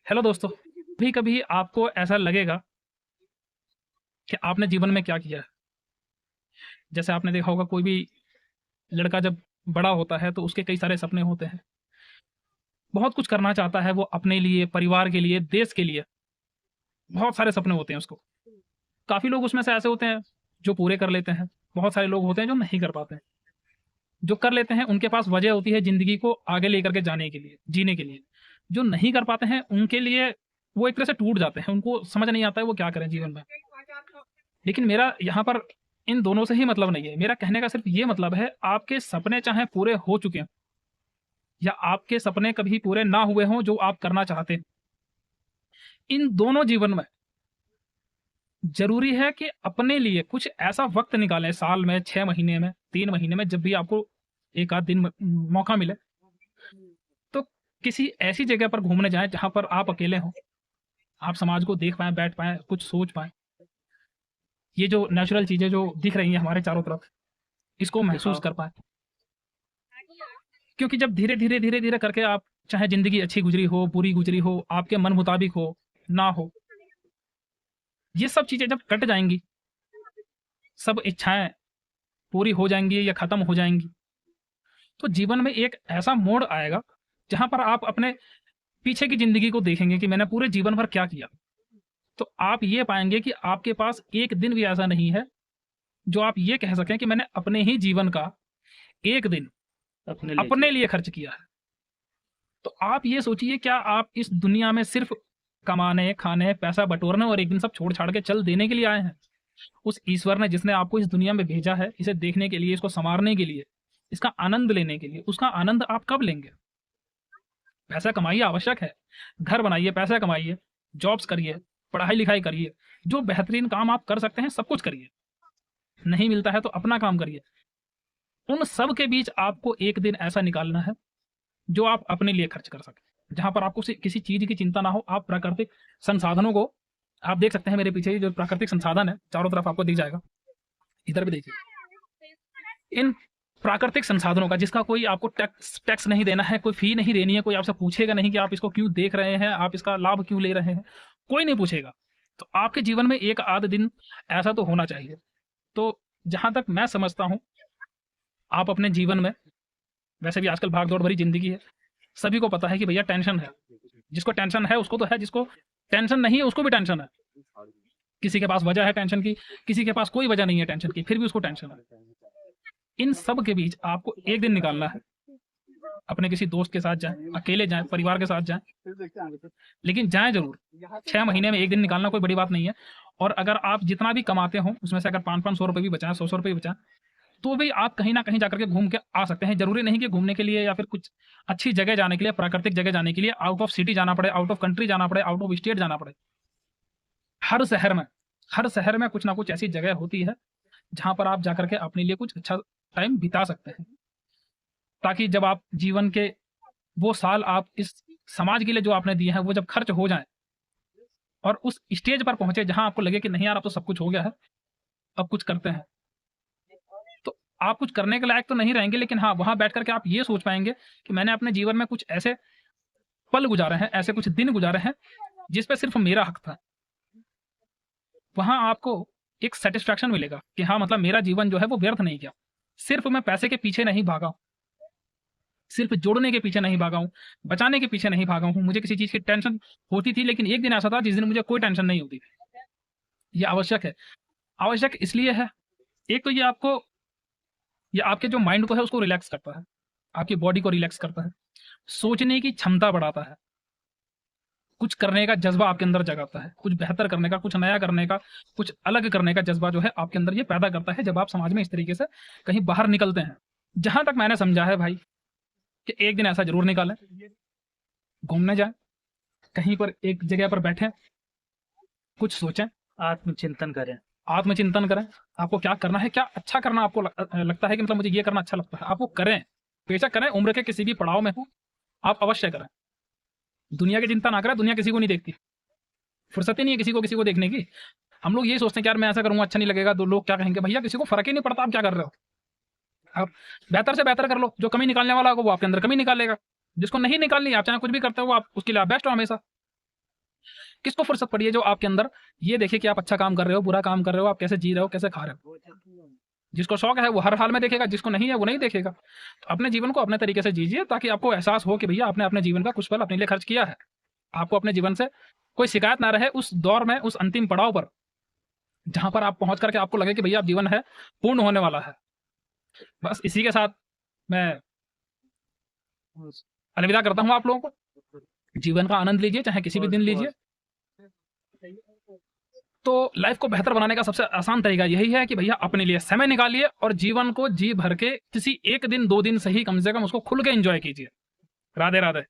Hello दोस्तों, कभी कभी आपको ऐसा लगेगा कि आपने जीवन में क्या किया है। जैसे आपने देखा होगा, कोई भी लड़का जब बड़ा होता है तो उसके कई सारे सपने होते हैं। बहुत कुछ करना चाहता है वो अपने लिए, परिवार के लिए, देश के लिए। बहुत सारे सपने होते हैं उसको। काफ़ी लोग उसमें से ऐसे होते हैं जो पूरे कर लेते हैं। बहुत सारे लोग होते हैं जो नहीं कर पाते हैं। जो कर लेते हैं उनके पास वजह होती है ज़िंदगी को आगे लेकर के जाने के लिए, जीने के लिए। जो नहीं कर पाते हैं उनके लिए वो एक तरह से टूट जाते हैं, उनको समझ नहीं आता है वो क्या करें जीवन में। लेकिन मेरा यहाँ पर इन दोनों से ही मतलब नहीं है। मेरा कहने का सिर्फ ये मतलब है, आपके सपने चाहे पूरे हो चुके हों या आपके सपने कभी पूरे ना हुए हों जो आप करना चाहते हैं, इन दोनों जीवन में ज़रूरी है कि अपने लिए कुछ ऐसा वक़्त निकालें, साल में, 6 महीने में, 3 महीने में, जब भी आपको 1 आध दिन मौका मिले, तो किसी ऐसी जगह पर घूमने जाएँ जहाँ पर आप अकेले हों, आप समाज को देख पाएँ, बैठ पाएँ, कुछ सोच पाएँ। ये जो नेचुरल चीज़ें जो दिख रही हैं हमारे चारों तरफ, इसको महसूस हाँ, कर पाएँ। क्योंकि जब धीरे-धीरे, धीरे-धीरे करके आप चाहे ज़िंदगी अच्छी गुज़री हो, बुरी गुज़री हो, आपके मन मुताबिक हो, ना हो, ये सब चीज़ें जब कट जाएँगी, सब इच्छाएँ पूरी हो जाएँगी या ख़त्म हो जाएँगी, तो जीवन में एक ऐसा मोड़ आएगा, जहाँ पर आप अपने पीछे की ज़िंदगी को देखेंगे कि मैंने पूरे जीवन भर क्या किया। तो आप ये पाएँगे कि आपके पास एक दिन भी ऐसा नहीं है, जो आप ये कह सकें कि मैंने अपने ही जीवन का 1 दिन अपने लिए अपने किया। लिए खर्च किया है। तो आप ये सोचिए, क्या आप इस दुनिया में सिर्फ़ कमाने, खाने, पैसा बटोरने और एक दिन सब छोड़-छाड़ के चल देने के लिए आए हैं? उस ईश्वर ने जिसने आपको इस दुनिया में भेजा है, इसे देखने के लिए, इसको सँवारने के लिए, इसका आनंद लेने के लिए, उसका आनंद आप कब लेंगे? पैसा कमाइए, आवश्यक है। घर बनाइए, पैसा कमाइए, जॉब्स करिए, पढ़ाई-लिखाई करिए, जो बेहतरीन काम आप कर सकते हैं, सब कुछ करिए। नहीं मिलता है तो अपना काम करिए। उन सब के बीच आपको एक दिन ऐसा निकालना है, जो आप अपने लिए खर्च कर सकें। जहाँ पर आपको किसी चीज़ की चिंता ना हो, आप प्राकृतिक संसाधनों को आप देख सकते हैं मेरे पीछे ये जो प्राकृतिक संसाधन है, चारों तरफ आपको दिख जाएगा। इधर भी देखिए। इन प्राकृतिक संसाधनों का जिसका कोई आपको टैक्स टैक्स नहीं देना है, कोई फ़ी नहीं देनी है, कोई आपसे पूछेगा नहीं कि आप इसको क्यों देख रहे हैं, आप इसका लाभ क्यों ले रहे हैं, कोई नहीं पूछेगा। तो आपके जीवन में एक आध दिन ऐसा तो होना चाहिए। तो जहाँ तक मैं समझता हूँ, आप अपने जीवन में, वैसे भी आजकल भाग-दौड़ भरी ज़िंदगी है, सभी को पता है कि भैया टेंशन है। जिसको टेंशन है उसको तो है, जिसको टेंशन नहीं है उसको भी टेंशन है। किसी के पास वजह है टेंशन की, किसी के पास कोई वजह नहीं है टेंशन की, फिर भी उसको टेंशन है। इन सब के बीच आपको एक दिन निकालना है। अपने किसी दोस्त के साथ जाएँ, अकेले जाएँ, परिवार के साथ जाएँ, लेकिन जाएँ ज़रूर। 6 महीने में 1 दिन निकालना कोई बड़ी बात नहीं है। और अगर आप जितना भी कमाते हो, उसमें से अगर 5-5 सौ रुपए भी बचाएँ, 100-100 रुपए भी बचाएँ, तो भी आप कहीं न कहीं जाकर के घूम के आ सकते हैं। ज़रूरी नहीं कि घूमने के लिए या फिर कुछ अच्छी जगह जाने के लिए, प्राकृतिक जगह जाने के लिए आउट ऑफ सिटी जाना पड़े, आउट ऑफ कंट्री जाना पड़े, आउट ऑफ स्टेट जाना पड़े। हर शहर में हर शहर में कुछ ना कुछ ऐसी जगह होती है, जहाँ पर आप जाकर के अपने लिए कुछ अच्छा टाइम बिता सकते हैं। ताकि जब आप जीवन के वो साल आप इस समाज के लिए जो आपने दिए हैं, वो जब खर्च हो जाएँ और उस स्टेज पर पहुँचे जहाँ आपको लगे कि नहीं यार अब तो सब कुछ हो गया है, अब कुछ करते हैं। तो आप कुछ करने के लायक तो नहीं रहेंगे, लेकिन हाँ, वहाँ बैठ कर के आप ये सोच पाएँगे कि मैंने अपने जीवन में कुछ ऐसे पल गुज़ारे हैं, ऐसे कुछ दिन गुज़ारे हैं, जिस पे सिर्फ़ मेरा हक था। वहाँ आपको एक सैटिस्फैक्शन मिलेगा कि हाँ, मतलब मेरा जीवन जो है वो व्यर्थ नहीं गया। सिर्फ़ मैं पैसे के पीछे नहीं भागा हूँ, सिर्फ़ जोड़ने के पीछे नहीं भागा हूँ, बचाने के पीछे नहीं भागा हूँ। मुझे किसी चीज़ की टेंशन होती थी, लेकिन एक दिन ऐसा था जिस दिन मुझे कोई टेंशन नहीं होती थी। ये आवश्यक है। आवश्यक इसलिए है, एक तो ये आपके जो माइंड को है उसको रिलैक्स करता है, आपकी बॉडी को रिलैक्स करता है, सोचने की क्षमता बढ़ाता है, कुछ करने का जज़्बा आपके अंदर जगाता है, कुछ बेहतर करने का, कुछ नया करने का, कुछ अलग करने का जज़्बा जो है आपके अंदर ये पैदा करता है जब आप समाज में इस तरीके से कहीं बाहर निकलते हैं। जहाँ तक मैंने समझा है भाई, कि एक दिन ऐसा ज़रूर निकालें, घूमने जाएँ, कहीं पर एक जगह पर बैठें, कुछ सोचें, आत्मचिंतन करें। आत्मचिंतन करें। आपको क्या करना है, क्या अच्छा करना आपको लगता है कि मतलब मुझे ये करना अच्छा लगता है, आप वो करें। बेशक करें, उम्र के किसी भी पड़ाव में हो, आप अवश्य करें। दुनिया की चिंता ना करें, दुनिया किसी को नहीं देखती। फुर्सत ही नहीं है किसी को देखने की। हम लोग यही सोचते हैं कि यार मैं ऐसा करूँगा अच्छा नहीं लगेगा, तो लोग क्या कहेंगे। भैया किसी को फ़र्क ही नहीं पड़ता आप क्या कर रहे हो। आप बेहतर से बेहतर कर लो, जो कमी निकालने वाला होगा वो आपके अंदर कमी निकालेगा। जिसको नहीं निकालनी, आप चाहे कुछ भी करते हो, आप उसके लिए आप बेस्ट हो हमेशा। किसको फुर्सत पड़ी है जो आपके अंदर ये देखे कि आप अच्छा काम कर रहे हो, बुरा काम कर रहे हो, आप कैसे जी रहे हो, कैसे खा रहे हो। जिसको शौक है वो हर हाल में देखेगा, जिसको नहीं है वो नहीं देखेगा। तो अपने जीवन को अपने तरीके से जीजिए ताकि आपको एहसास हो कि भैया आपने अपने जीवन का कुछ पल अपने लिए खर्च किया है। आपको अपने जीवन से कोई शिकायत ना रहे उस दौर में, उस अंतिम पड़ाव पर, जहां पर आप पहुंच करके आपको लगे कि भैया अब जीवन है पूर्ण होने वाला है। बस इसी के साथ मैं अलविदा करता हूं आप लोगों को। जीवन का आनंद लीजिए, चाहे किसी भी दिन लीजिए। तो लाइफ को बेहतर बनाने का सबसे आसान तरीका यही है कि भैया अपने लिए समय निकालिए और जीवन को जी भर के किसी एक दिन 2 दिन सही कम से कम उसको खुल के एंजॉय कीजिए। राधे राधे।